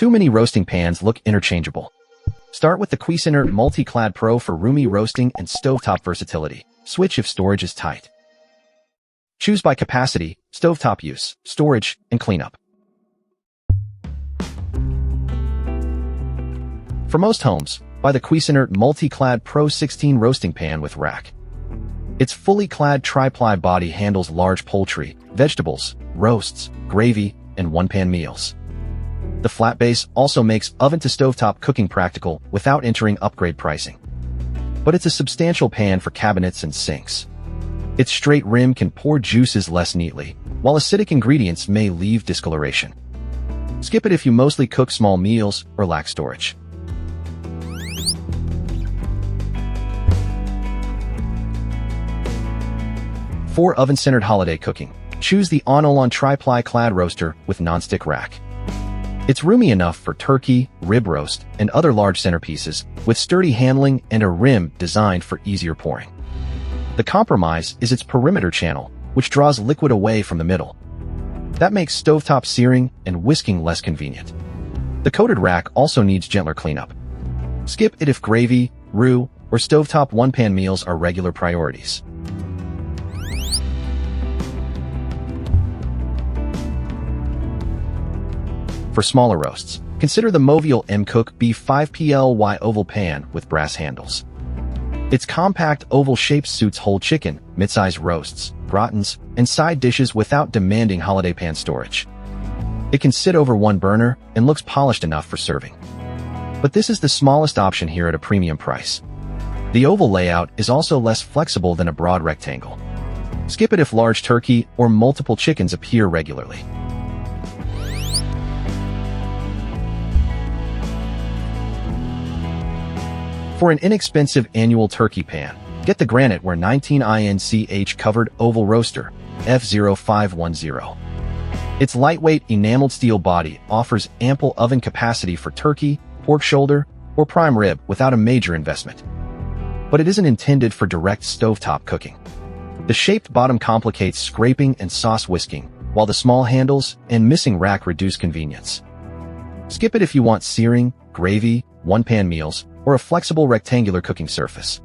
Too many roasting pans look interchangeable. Start with the Cuisinart MultiClad Pro for roomy roasting and stovetop versatility. Switch if storage is tight. Choose by capacity, stovetop use, storage, and cleanup. For most homes, buy the Cuisinart MultiClad Pro 16 roasting pan with rack. Its fully clad tri-ply body handles large poultry, vegetables, roasts, gravy, and one-pan meals. The flat base also makes oven-to-stovetop cooking practical without entering upgrade pricing. But it's a substantial pan for cabinets and sinks. Its straight rim can pour juices less neatly, while acidic ingredients may leave discoloration. Skip it if you mostly cook small meals or lack storage. For oven-centered holiday cooking, choose the Anolon Tri-ply Clad Roaster with Nonstick Rack. It's roomy enough for turkey, rib roast, and other large centerpieces, with sturdy handling and a rim designed for easier pouring. The compromise is its perimeter channel, which draws liquid away from the middle. That makes stovetop searing and whisking less convenient. The coated rack also needs gentler cleanup. Skip it if gravy, roux, or stovetop one-pan meals are regular priorities. For smaller roasts, consider the Mauviel M'COOK B 5ply oval pan with brass handles. Its compact oval shape suits whole chicken, mid-size roasts, gratins, and side dishes without demanding holiday pan storage. It can sit over one burner and looks polished enough for serving. But this is the smallest option here at a premium price. The oval layout is also less flexible than a broad rectangle. Skip it if large turkey or multiple chickens appear regularly. For an inexpensive annual turkey pan, get the Granite Ware 19-inch covered oval roaster, F0510. Its lightweight enameled steel body offers ample oven capacity for turkey, pork shoulder, or prime rib without a major investment. But it isn't intended for direct stovetop cooking. The shaped bottom complicates scraping and sauce whisking, while the small handles and missing rack reduce convenience. Skip it if you want searing, gravy, one-pan meals, or a flexible rectangular cooking surface.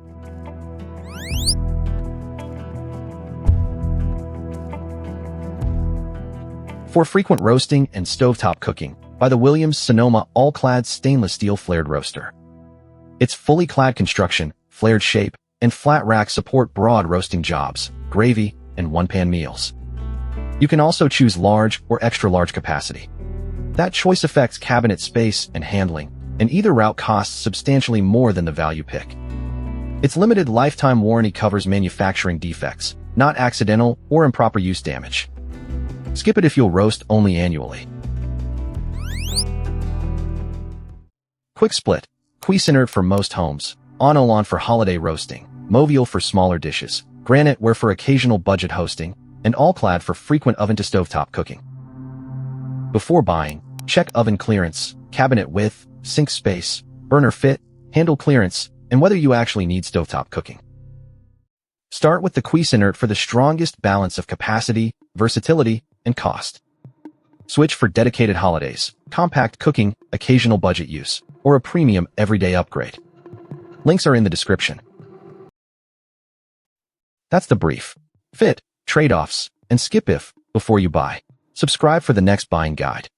For frequent roasting and stovetop cooking, buy the Williams Sonoma All-Clad stainless steel flared roaster. Its fully clad construction, flared shape, and flat rack support broad roasting jobs, gravy, and one-pan meals. You can also choose large or extra-large capacity. That choice affects cabinet space and handling, and either route costs substantially more than the value pick. Its limited lifetime warranty covers manufacturing defects, not accidental or improper use damage. Skip it if you'll roast only annually. Quick split: Cuisinart for most homes, Anolon for holiday roasting, Mauviel for smaller dishes, Granite Ware for occasional budget hosting, and All-Clad for frequent oven-to-stovetop cooking. Before buying, check oven clearance, cabinet width, sink space, burner fit, handle clearance, and whether you actually need stovetop cooking. Start with the Cuisinart for the strongest balance of capacity, versatility, and cost. Switch for dedicated holidays, compact cooking, occasional budget use, or a premium everyday upgrade. Links are in the description. That's the brief. Fit, trade-offs, and skip if before you buy. Subscribe for the next buying guide.